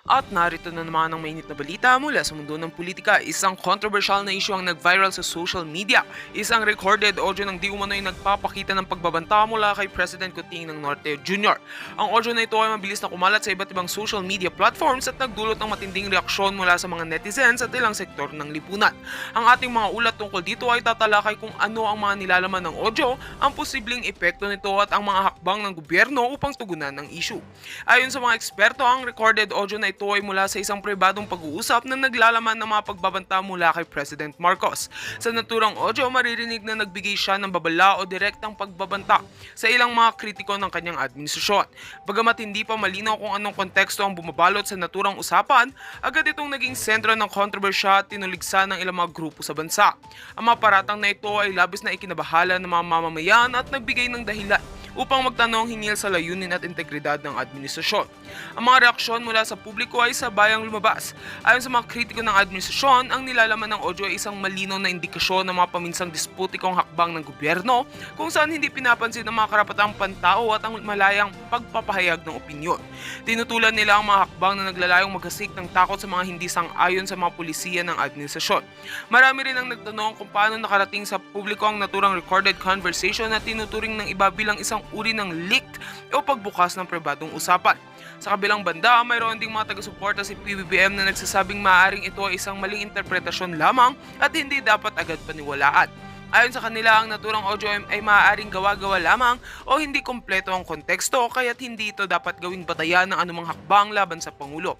At narito na naman ang mainit na balita mula sa mundo ng politika. Isang controversial na issue ang nag-viral sa social media. Isang recorded audio ng di umano'y nagpapakita ng pagbabanta mula kay President Kuting ng Norte Jr. Ang audio na ito ay mabilis na kumalat sa iba't ibang social media platforms at nagdulot ng matinding reaksyon mula sa mga netizens at ilang sektor ng lipunan. Ang ating mga ulat tungkol dito ay tatalakay kung ano ang mga nilalaman ng audio, ang posibleng epekto nito at ang mga hakbang ng gobyerno upang tugunan ng issue. Ayon sa mga eksperto, ang recorded audio na ito ay mula sa isang pribadong pag-uusap na naglalaman ng mga pagbabanta mula kay President Marcos. Sa naturang audio, maririnig na nagbigay siya ng babala o direktang pagbabanta sa ilang mga kritiko ng kanyang administrasyon. Bagamat hindi pa malinaw kung anong konteksto ang bumabalot sa naturang usapan, agad itong naging sentro ng kontrobersya at tinuligsa ng ilang mga grupo sa bansa. Ang mga paratang na ito ay labis na ikinabahala ng mga mamamayan at nagbigay ng dahilan upang magtanong hinggil sa layunin at integridad ng administrasyon. Ang mga reaksyon mula sa publiko ay sabayang lumabas. Ayon sa mga kritiko ng administrasyon, ang nilalaman ng audio ay isang malinaw na indikasyon ng mga paminsang disputikong hakbang ng gobyerno kung saan hindi pinapansin ang mga karapatang pantao at ang malayang pagpapahayag ng opinyon. Tinutulan nila ang mga hakbang na naglalayong maghasik ng takot sa mga hindi sang-ayon sa mga pulisiya ng administrasyon. Marami rin ang nagtanong kung paano nakarating sa publiko ang naturang recorded conversation na tinuturing ng iba bilang isang uri ng leaked o pagbukas ng pribadong usapan. Sa kabilang banda, mayroon ding mga taga-suporta si PBBM na nagsasabing maaaring ito ay isang maling interpretasyon lamang at hindi dapat agad paniwalaan. Ayon sa kanila, ang naturang audio ay maaaring gawa-gawa lamang o hindi kompleto ang konteksto kaya't hindi ito dapat gawing batayan ng anumang hakbang laban sa Pangulo.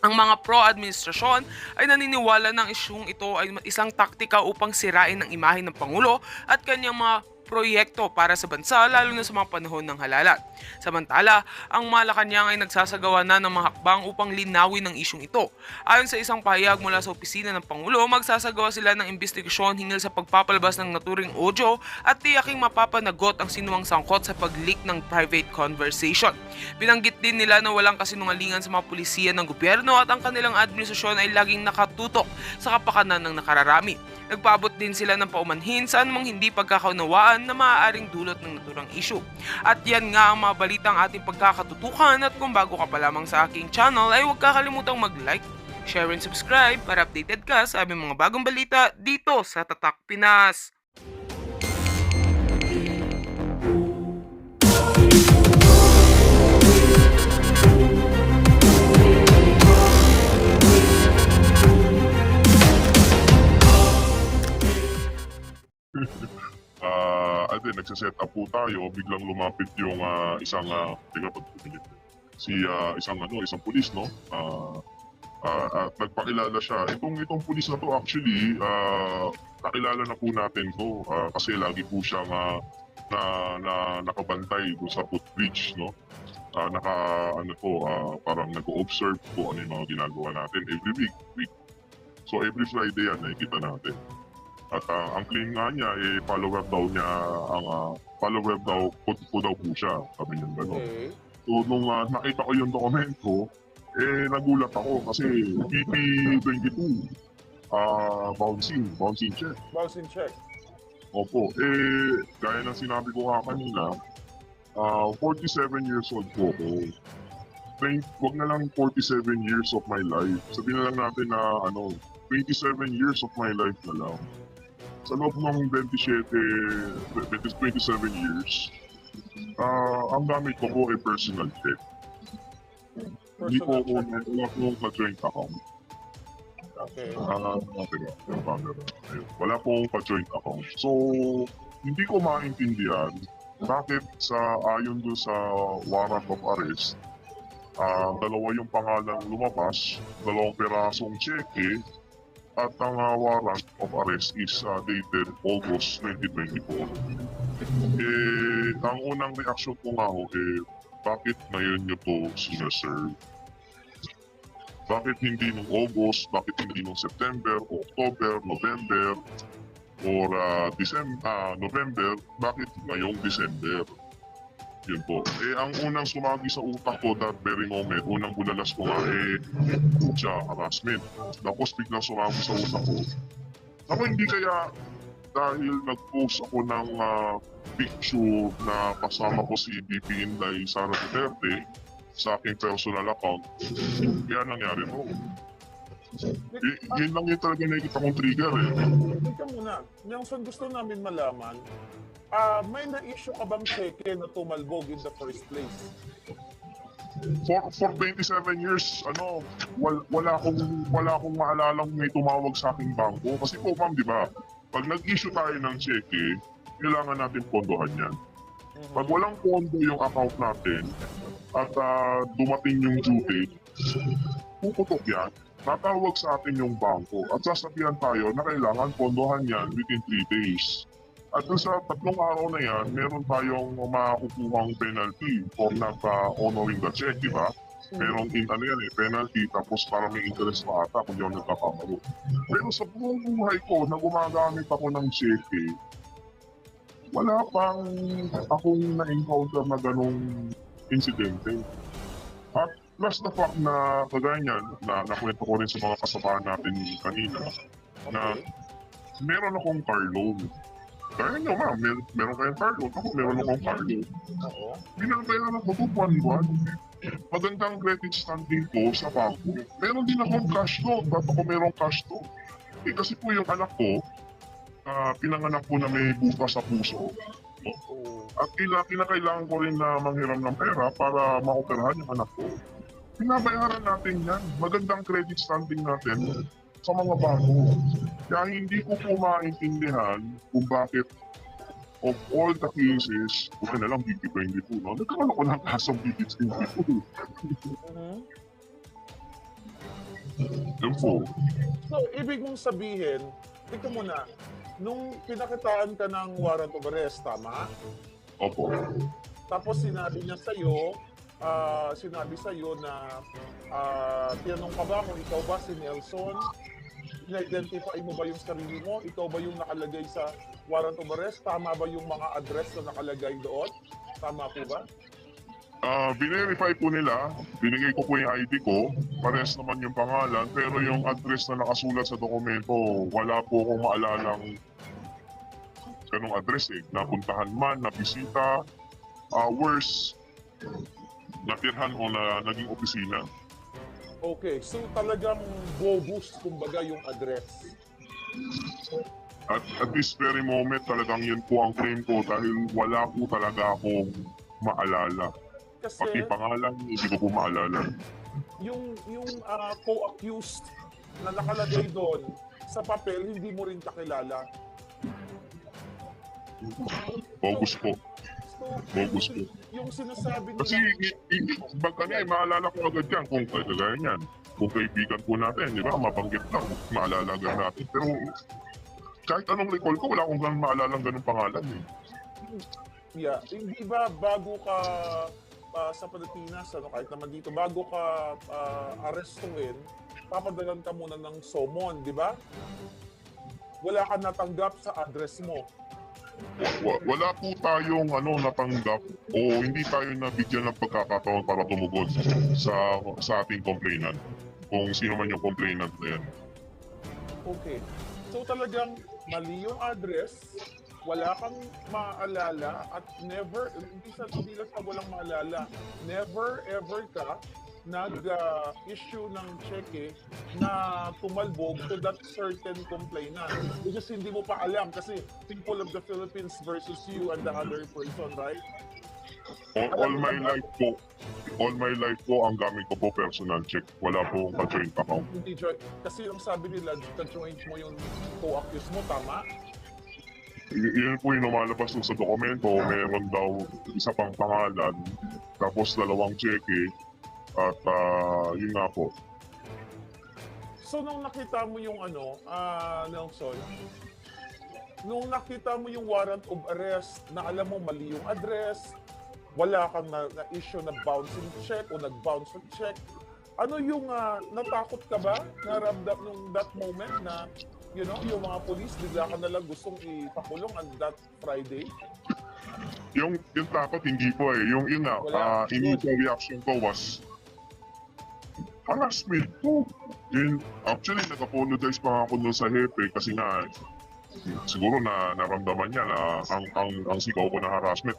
Ang mga pro-administrasyon ay naniniwala ng isyung ito ay isang taktika upang sirain ang imahe ng Pangulo at kanyang mga proyekto para sa bansa lalo na sa mga panahon ng halalan. Samantala, ang Malacanang ay nagsasagawa na ng mga hakbang upang linawin ang isyung ito. Ayon sa isang pahayag mula sa opisina ng Pangulo, magsasagawa sila ng investigasyon hinggil sa pagpapalabas ng naturing audio at tiyaking mapapanagot ang sinuwang sangkot sa pag-leak ng private conversation. Binanggit din nila na walang kasinungalingan sa mga pulisiya ng gobyerno at ang kanilang administrasyon ay laging nakatutok sa kapakanan ng nakararami. Nagpaabot din sila ng paumanhin sa anumang hindi pagkakaunawaan na maaaring dulot ng naturang issue. At yan nga ang mga balitang ating pagkakatutukan at kung bago ka pa lamang sa aking channel ay huwag kakalimutang mag-like, share and subscribe para updated ka sa aming mga bagong balita dito sa Tatak Pinas. Nagsaset up po tayo, biglang lumapit yung isang teka pagpipinit. Isang pulis, no? At nagpakilala siya. Itong pulis na to actually, nakilala na po natin to kasi lagi po siyang nakabantay doon sa footbridge, no? Parang nag-observe po ano yung mga ginagawa natin every week. So every Friday yan, nakikita natin. At ang claim nga niya, follower daw po daw po siya, sabi niya gano'n. Okay. So nung nakita ko yung dokumento, nagulat ako kasi BP22, bouncing check. Bouncing check. Opo, gaya ng sinabi ko nga kanina, 47 years old po ako. Wag na lang 47 years of my life. Sabihin na lang natin na 27 years of my life na lang. Sa loob ng 27 years, ang gamit ko po ay personal check. Hindi po ako ka-joint account. Okay. Wala po akong ka-joint account. So, hindi ko maintindihan bakit ayon doon sa warrant of arrest, dalawa yung pangalan lumabas, dalawang perasong cheque, at ang warrant of arrest is dated August 2024. Ang unang reaksyon ko nga bakit ngayon nyo to sinaserve? Bakit hindi nung August? Bakit hindi nung September, October, November, or November? Bakit ngayong December? Yun po. Ang unang sumagi sa utak ko that very moment, unang bulalas ko nga harassment. Tapos biglang sumagi sa utak ko. Ako hindi kaya dahil nag-post ako ng picture na kasama ko si VP Inday Sara Duterte, sa aking personal account. Kaya nangyari po. Yun lang yung talaga nakikita kong trigger eh. Teka muna, Nelson, gusto namin malaman, may na-issue ka bang cheque na tumalbog in the first place? For 27 years, wala akong maalalang may tumawag sa aking bangko. Kasi po ma'am, di ba, pag nag-issue tayo ng cheque, kailangan natin pondohan yan. Pag walang pondo yung account natin, at dumating yung due date, puputok yan, tatawag sa atin yung bangko at sasabihan tayo na kailangan pondohan yan within 3 days. At dun sa 3 araw na yan, meron tayong makukuhang penalty for not honoring the check, di ba? Merong penalty tapos para may interest pa ata kung di ako nagkakamalo. Pero sa buong buhay ko na gumagamit ako ng cheque, wala pang akong na-encounter na ganong insidente. At plus the fact na kagaya niyan, na nakwento ko rin sa mga kasamahan natin kanina, na meron akong car loan. Kaya nyo ma'am, meron kayong car loan, ako meron akong car loan. Oo. Binabayaran ako 2 buwan. Magandang credit standing ko sa bangko. Meron din akong cash loan, ba't ako merong cash loan? Eh kasi po yung anak ko, pinanganak po na may butas sa puso. At kinakailangan ko rin na manghiram ng pera para maoperahan yung anak ko. Pinabayaran natin yan. Magandang credit standing natin sa mga bangko. Kaya hindi ko po maintindihan kung bakit of all the cases, okay na lang BT22, no? Nagkaroon ako ng kasong BT22. Yun po. So, ibig mong sabihin, ito muna, nung pinakitaan ka ng warrant of arrest, tama? Opo. Tapos sinabi sa'yo na tinanong ka ba kung ikaw ba si Nelson? In-identify mo ba yung sarili mo? Ikaw ba yung nakalagay sa warrant of arrest? Tama ba yung mga address na nakalagay doon? Tama po ba? Binerify po nila, binigay ko po yung ID ko, pares naman yung pangalan, pero yung address na nakasulat sa dokumento, wala po akong maalalang ganong address eh. Napuntahan man, nabisita, worse, natirhan o na naging opisina. Okay, so talagang bogus, kumbaga, yung address. At this very moment, talagang yun po ang claim ko dahil wala po talaga akong maalala. Pati Kasi pangalan, hindi ko po maalala. yung co-accused na nakalagay doon sa papel, hindi mo rin kakilala. Bogus po. So, Bogus po. yung sinasabi Kasi pag maalala ko agad yan kung kagaya yan. Kung kaibigan po natin, di ba, mabanggit lang, maalala agad natin. Pero kahit anong recall ko, wala akong maalala ganung pangalan eh. Yeah, hindi ba bago ka sa Pilipinas, kahit naman dito, bago ka arestuin, papadalan ka muna ng summon, di ba? Wala ka natanggap sa address mo. Wala po tayong natanggap o hindi tayo nabigyan ng pagkakataon para tumugon sa ating complainant. Kung sino man yung complainant na yan. Okay. So talagang mali yung address, wala kang maalala at never, hindi lang sa walang maalala, never ever ka nag-issue ng cheque na tumalbog to that certain complainant. Which is hindi mo pa alam kasi people of the Philippines versus you and the other person, right? All my life po, ang gamit ko po personal check. Wala po ka-joint account. Hindi joint. Kasi ang sabi nila, ka-joint mo yung co-accuse mo, tama? Yun po yung lumalabas dun sa dokumento. Meron daw isa pang pangalan, tapos 2 cheque, at yun nga po. So nung nakita mo yung Nelson, nung nakita mo yung warrant of arrest na alam mo mali yung address, wala kang na-issue na bouncing check o nag-bounce ng check, ano yung natakot ka ba? Naramdam nung that moment na yung mga police bigla ka nalang gustong ipakulong on that Friday? Yung takot hindi po eh. Yung initial reaction ko was harassment po. Actually, nag-apologize pa ako nun sa hepe kasi nga siguro na naramdaman niya na ang sigaw ko na harassment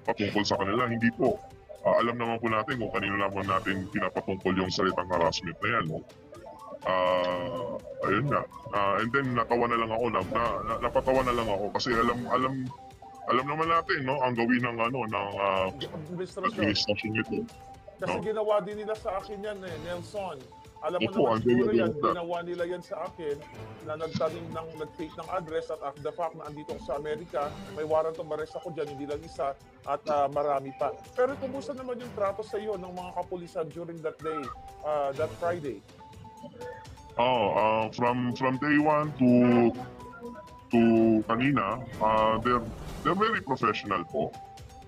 patungkol sa kanila. Hindi po. alam naman po natin kung kanino naman natin pinapatungkol yung salitang harassment na yan. No? Ayun nga. And then natawa na lang ako, napatawa na lang ako kasi alam naman natin, no, ang gawin ng Administrasyon. administrasyon nito. Kasi No. ginawa din nila sa akin yan Nelson. Alam mo Opo, naman ang siguro gawin yan, nila. ginawa nila yan sa akin na nag-fake ng address at after the fact na andito ako sa Amerika, may warrant of arrest ako dyan, hindi lang isa at marami pa. Pero kumusta naman yung trato sa iyo ng mga kapulisan during that day, that Friday? From day one to kanina, they're very professional po.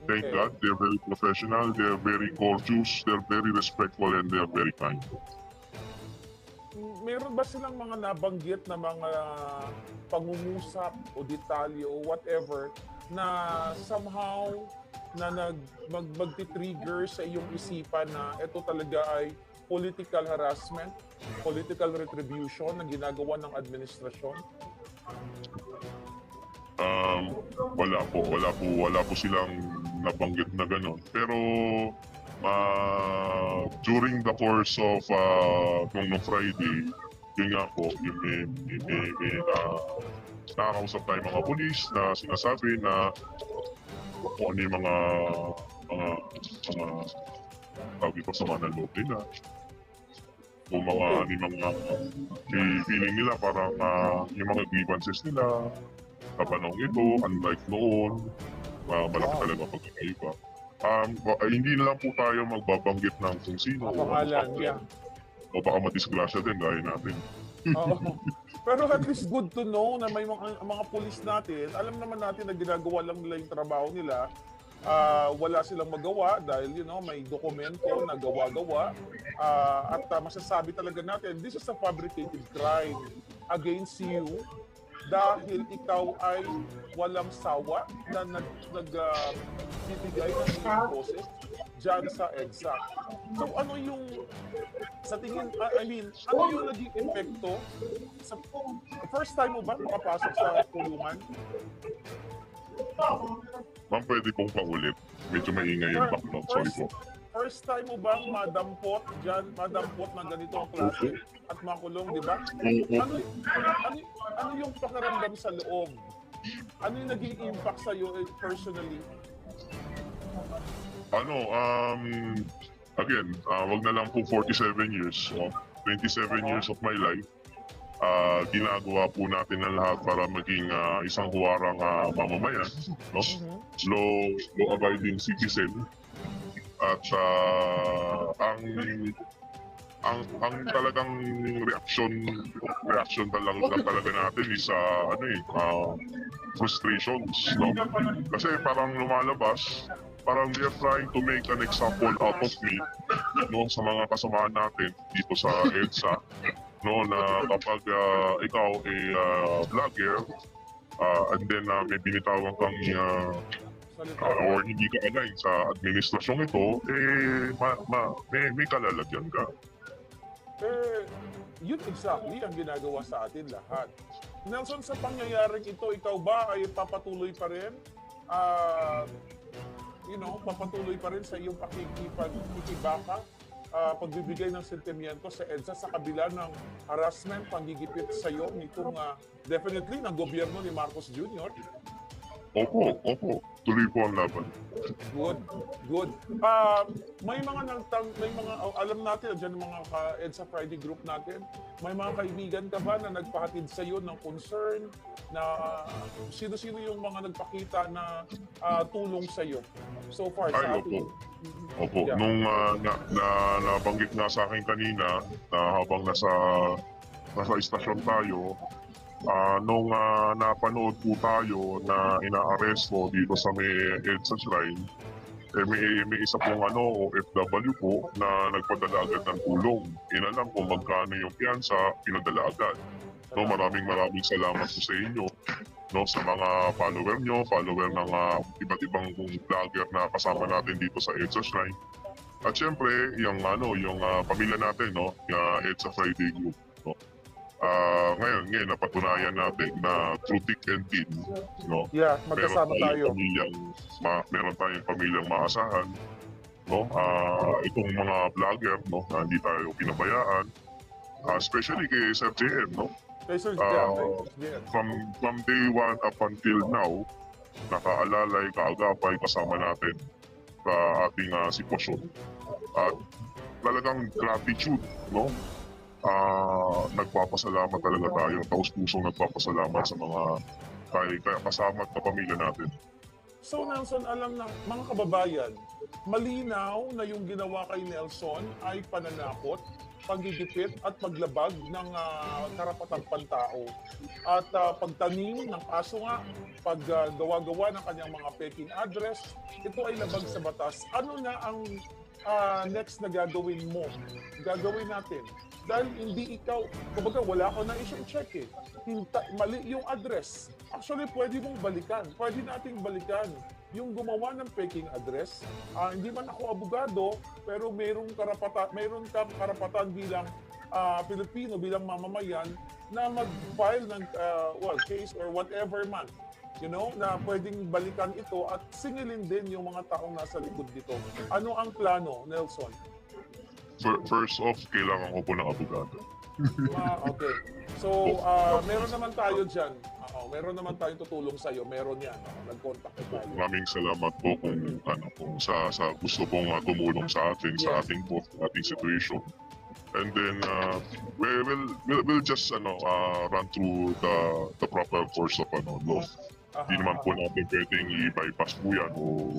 Thank Okay. God, they're very professional, they're very courteous, they're very respectful, and they're very kind. Meron ba silang mga nabanggit na mga pangungusap o detalye o whatever na somehow na magti-trigger sa iyong isipan na ito talaga ay political harassment, political retribution na ginagawa ng administrasyon? Wala po silang nabanggit na gano'n. Pero during the course of nung Friday, yun nga po, may nakakausap tayo mga polis na sinasabi na kung ano yung mga tawag ito sa mga loob nila. Kung feeling nila parang yung mga grievances nila sa panahon ito, unlike noon, malaki talaga pagkakaiba. Hindi na lang po tayo magbabanggit ng kung sino. Pangalan, yeah. O baka madisgrasya din gaya natin. Oo. Pero at least good to know na may mga pulis natin, alam naman natin na ginagawa lang nila yung trabaho nila. Wala silang magawa dahil may dokumento na gawa-gawa. At masasabi talaga natin, this is a fabricated crime against you dahil ikaw ay walang sawa na nagbibigay ng iyong boses dyan sa EDSA. So ano yung, sa tingin, ano yung naging epekto? First time mo ba makapasok sa kulungan? Ma'am, pwede pong paulit. Medyo maingay yung background. Sorry po. First time mo bang madampot ng ganitong klase at makulong, di ba? Ano yung pakiramdam sa loob? Ano yung naging impact sa iyo personally? Again, wag na lang po 47 years. 27 years of my life. Ginagawa po natin ang lahat para maging isang huwarang mamamayan, no? Law-abiding citizen. At ang talagang reaction talaga natin is frustrations, no? Kasi parang lumalabas, parang they're trying to make an example out of me, no, sa mga kasamaan natin dito sa EDSA, no, na kapag ikaw ay vlogger and then may binitawan kang or hindi ka align sa administrasyong ito, may kalalagyan ka. Yun exactly ang ginagawa sa atin lahat. Nelson, sa pangyayaring ito, ikaw ba ay papatuloy pa rin? Papatuloy pa rin sa iyong pakikibaka, pagbibigay ng sentimiento sa EDSA sa kabila ng harassment, panggigipit sa iyo nitong definitely ng gobyerno ni Marcos Jr.? Opo. Tuloy po ang laban. Good. May mga alam natin diyan mga EDSA Friday group natin. May mga kaibigan ka ba na nagpahatid sa iyo ng concern na sino-sino yung mga nagpakita na tulong sa iyo so far sa atin? Opo. Yeah. Nung nabanggit nga sa akin kanina na habang nasa istasyon tayo, nung napanood po tayo na inaaresto dito sa may EDSA Shrine, may isa pong OFW po na nagpadala agad ng tulong. Inalam kung magkano yung piyansa, pinadala agad. No, maraming salamat po sa inyo, no, sa mga follower nyo, follower ng iba't ibang vlogger na kasama natin dito sa EDSA Shrine. At syempre, yung pamilya natin, no, yung EDSA Friday Group, no. Ngayon napatunayan natin na through thick and thin, no? Yeah, magkasama tayo. Meron tayong pamilyang maasahan, no? Itong mga vlogger, no, na hindi tayo pinabayaan, especially kay Sir JM, no? Kay Sir Ah, Jan, From day one up until now, nakaalalay, kaagapay kasama natin sa ating sitwasyon. At talagang gratitude, no? Nagpapasalamat talaga tayo, taos-pusong nagpapasalamat sa mga kasama at kapamilya natin. So Nelson, alam na mga kababayan, malinaw na yung ginawa kay Nelson ay pananakot, paggigipit at paglabag ng karapatang pantao. At pagtanim ng kaso nga, paggawa-gawa ng kanyang mga peking address, ito ay labag sa batas. Ano na ang next na gagawin mo? Gagawin natin? Dahil hindi ikaw, kumbaga wala ko na i-check eh. Mali yung address. Actually, pwede mong balikan. Pwede nating balikan yung gumawa ng peking address. Hindi man ako abogado, pero meron kang karapatan bilang Pilipino, bilang mamamayan, na mag-file ng case or whatever man. You know, na pwedeng balikan ito at singilin din yung mga taong nasa likod dito. Ano ang plano, Nelson? First off, kailangan ko po ng abogado. Okay. So, meron naman tayo dyan. Meron naman tayong tutulong sa'yo. Meron yan. Nag-contact tayo. Maraming salamat po kung sa gusto pong tumulong sa atin, sa ating situation. And then we'll just run through the proper course of law. Hindi naman po natin pwedeng i-bypass po yan o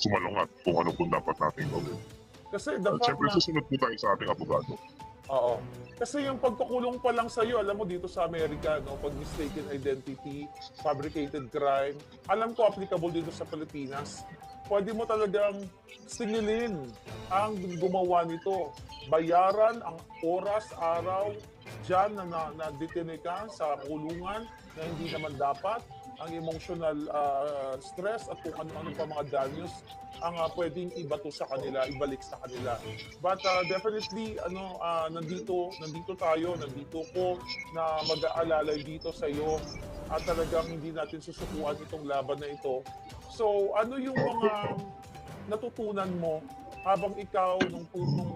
sumalungat kung ano po dapat natin gawin. Kasi the fact Siyempre, na... susunod po tayo sa ating abogado. Oo. Kasi yung pagkukulong pa lang sa'yo, alam mo dito sa Amerika, no, pag mistaken identity, fabricated crime, alam ko applicable dito sa Pilipinas. Pwede mo talagang singilin ang gumawa nito. Bayaran ang oras, araw, dyan na detine ka sa kulungan na hindi naman dapat, ang emotional stress at kung ano-ano pa mga danyos ang pwedeng ibato sa kanila, ibalik sa kanila. But definitely, nandito tayo, nandito ko na mag-aalalay dito sa iyo at talagang hindi natin susukuan itong laban na ito. So, ano yung mga natutunan mo habang ikaw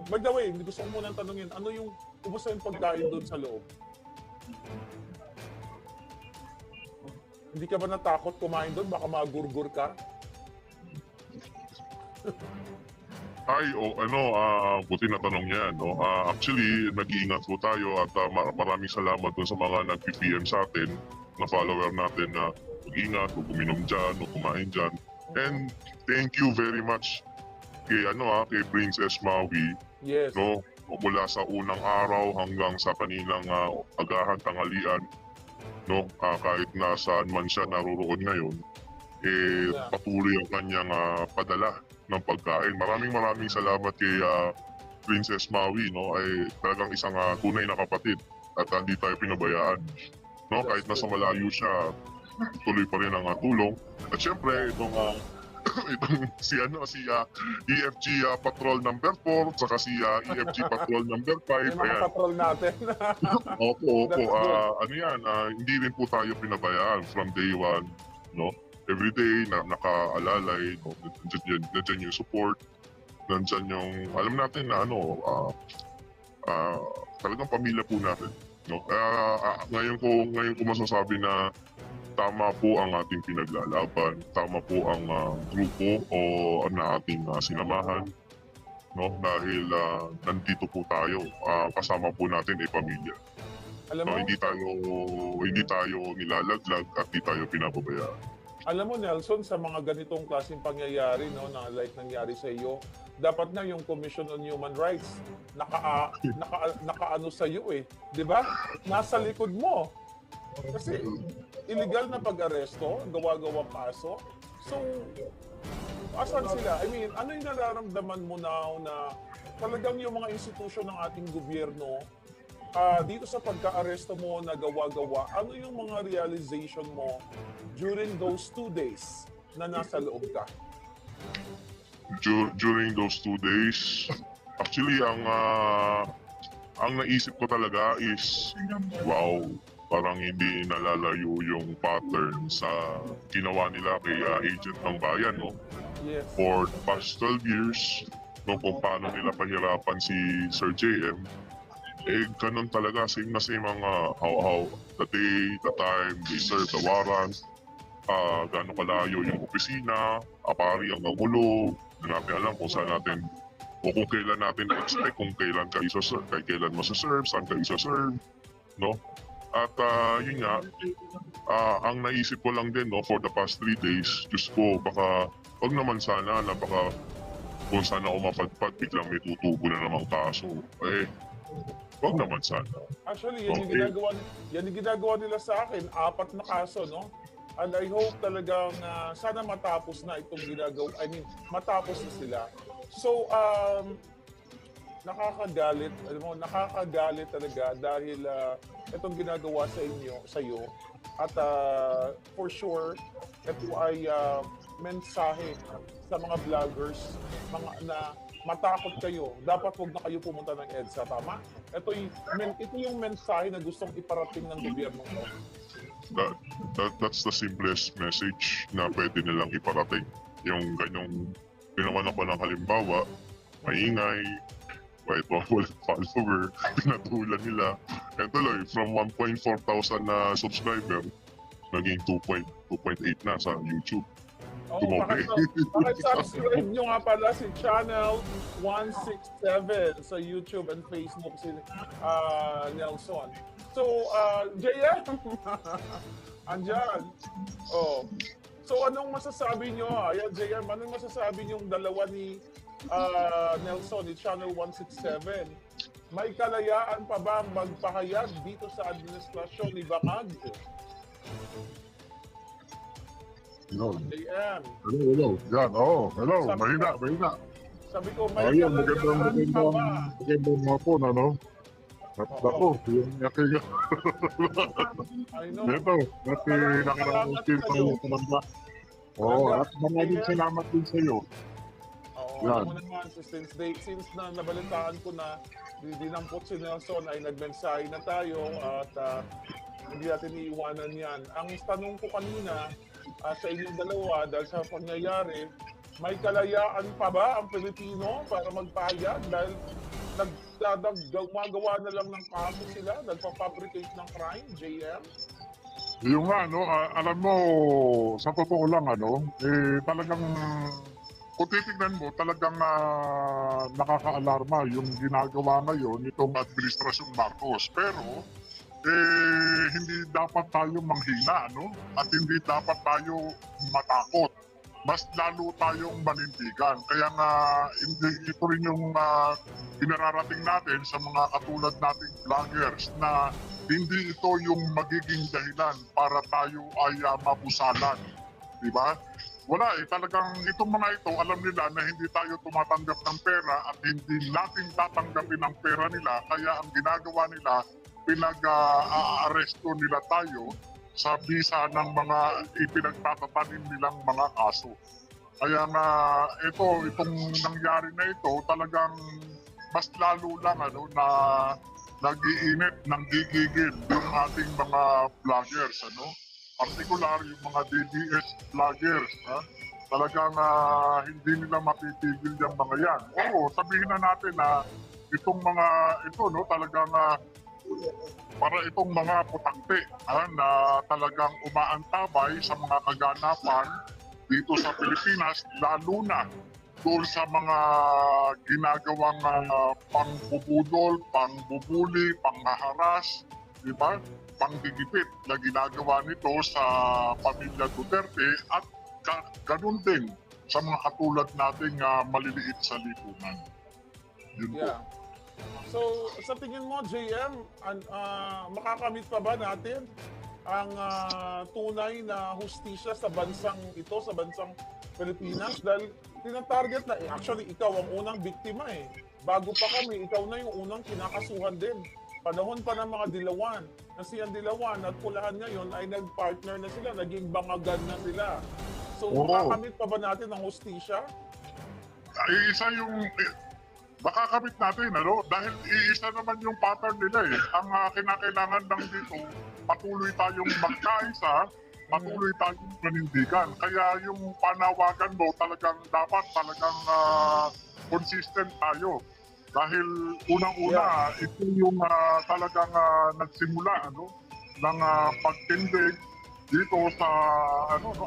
by the way, gusto ko munang tanungin, ano yung kumusta yung pagkain doon sa loob? Hindi ka ba natakot kumain doon? Baka magurgur ka? Buti na tanong yan, no? Actually, nag-iingat po tayo at maraming salamat dun sa mga nag-PM sa atin, na follower natin na mag-ingat, o uminom dyan, o kumain dyan. And thank you very much kay Princess Maui, Yes. no? Mula sa unang araw hanggang sa kaninang agahan, tanghalian, no? Kahit nasaan man siya naroroon ngayon, patuloy ang kanyang padala ng pagkain. Maraming salamat kay Princess Maui, no? Ay talagang isang tunay na kapatid at hindi tayo pinabayaan, no? Kahit nasa malayo siya, tuloy pa rin ang tulong. At syempre itong si EFG Patrol number 4 saka si EFG Patrol number 5. Yung mga patrol natin. Opo. That's Hindi rin po tayo pinabayaan from day one, no? Every day na nakaalalay, no? Nandiyan yung support, nandiyan yung alam natin na talagang pamilya po natin, no? Ngayon ko masasabi na tama po ang ating pinaglalaban, tama po ang grupo o na ating sinamahan, no? Dahil nandito po tayo, kasama po natin ay pamilya. Alam mo, Hindi tayo nilalaglag at hindi tayo pinababayaan. Alam mo Nelson, sa mga ganitong klaseng pangyayari, no, na like nangyari sa iyo, dapat na yung Commission on Human Rights nakaano sa iyo 'di ba? Nasa likod mo. Kasi illegal na pag-aresto, gawa-gawa kaso. So, asan sila? I mean, ano yung nararamdaman mo now na talagang yung mga institusyon ng ating gobyerno dito sa pagka-aresto mo na gawa-gawa, ano yung mga realization mo during those 2 days na nasa loob ka? During those 2 days, actually ang naisip ko talaga is, wow, parang hindi nalalayo yung pattern sa ginawa nila kay agent ng bayan, no? Yes. For the past 12 years, no, kung paano nila pahirapan si Sir JM, eh ganun talaga, same na same ang how the day, the time, they serve the warrant, gaano kalayo yung opisina, apari ang nagulo, hindi natin alam kung saan natin o kung kailan natin expect kung kailan ka isa-serve, kailan mo sa-serve, saan ka isa-serve, no? At yun nga, ang naisip ko lang din, no, for the past 3 days, Diyos ko, baka, wag naman sana na baka kung sana ako mapadpad, biglang may tutubo na namang kaso. Eh, wag naman sana. Actually, yan yung ginagawa nila sa akin, 4 na kaso, no? And I hope talagang sana matapos na itong ginagawa. I mean, matapos na sila. So, nakakagalit, alam mo, nakakagalit talaga dahil itong ginagawa sa iyo. At for sure, ito ay mensahe sa mga vloggers na matakot kayo. Dapat wag na kayo pumunta ng EDSA, tama? Ito yung mensahe na gustong iparating ng gobyerno mo. That's the simplest message na pwede nilang iparating. Yung ganyong ginawa ko ng halimbawa, maingay, may walang follower, pinatulan nila. Kaya tuloy, from 1.4 thousand na subscriber, naging 2.8 na sa YouTube. Pakisubscribe nyo nga pala si Channel 167 sa YouTube and Facebook, si Nelson. So, JM, andyan. Oh. So, anong masasabi nyo? Ayan, JM, anong masasabi nyo yung dalawa ni Nelson, ni Channel 167? May kalayaan pa ba magpahayag dito sa administrasyon ni Bacag? Hello. JM. Hello. Yan, hello. Mahina. Sabi ko, may kalayaan pa ba? Magandang hapon, ano? Ako, yung aking... I know. Ito, dati nakarang tayo sa banda. At maraming salamat din sa iyo. Alam mo naman, since na nabalitaan ko na dinampot si Nelson ay nagmensahe na tayo at hindi natin iiwanan yan. Ang tanong ko kanina sa inyong dalawa dahil sa pangyayari, may kalayaan pa ba ang Pilipino para magpahayag dahil gumagawa na lang ng kaso sila, nagpa-fabricate ng crime, JM? Yung nga, alam mo, sa totoo lang, talagang, kung titignan mo, talagang nakaka-alarma yung ginagawa ngayon itong Administrasyong Marcos. Pero, hindi dapat tayo manghina, at hindi dapat tayo matakot. Mas lalo tayong manindigan. Kaya nga, ito rin yung pinararating natin sa mga katulad nating vloggers na hindi ito yung magiging dahilan para tayo ay mapusalan. Diba? Wala talagang itong mga ito, alam nila na hindi tayo tumatanggap ng pera at hindi natin tatanggapin ang pera nila. Kaya ang ginagawa nila, pinag-aaresto nila tayo sa bisa ng mga ipinagtatatanim nilang mga kaso. Kaya nga itong nangyari na ito talagang mas lalo lang na nag-iinit ng gigigil yung ating mga vloggers, Partikular yung mga DDS vloggers, talagang hindi nila mapipigil yung mga yan. Oo, sabihin na natin na itong mga ito, talagang para itong mga putakte na talagang umaantabay sa mga kaganapan dito sa Pilipinas, lalo na doon sa mga ginagawang pangbubudol, pangbubuli, panghaharas, di ba? Panggigipit na ginagawa nito sa pamilya Duterte at ganun din sa mga katulad nating maliliit sa lipunan. Yun po. So, sa tingin mo, JM, makakamit pa ba natin ang tunay na hustisya sa bansang ito, sa bansang Pilipinas? Dahil tinatarget na, actually, ikaw ang unang biktima Bago pa kami, ikaw na yung unang kinakasuhan din. Panahon pa ng mga Dilawan. Kasi ang Dilawan at Pulahan ngayon ay nag-partner na sila, naging bangagan na sila. So, makakamit pa ba natin ang hustisya? Ay, isa yung... Makakamit natin, dahil iisa naman yung pattern nila Ang kinakailangan lang dito, patuloy tayong magkaisa patuloy tayong panindigan. Kaya yung panawagan mo talagang dapat talagang consistent tayo. Dahil unang-una, ito yung talagang nagsimula ng pagtindig dito sa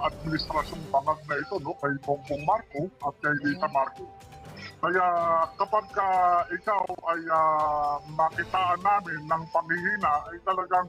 administrasyong bangag na ito kay Bongbong Marcos at kay Lisa Marcos. Kaya kapag ikaw ay makitaan namin ng panghihina ay talagang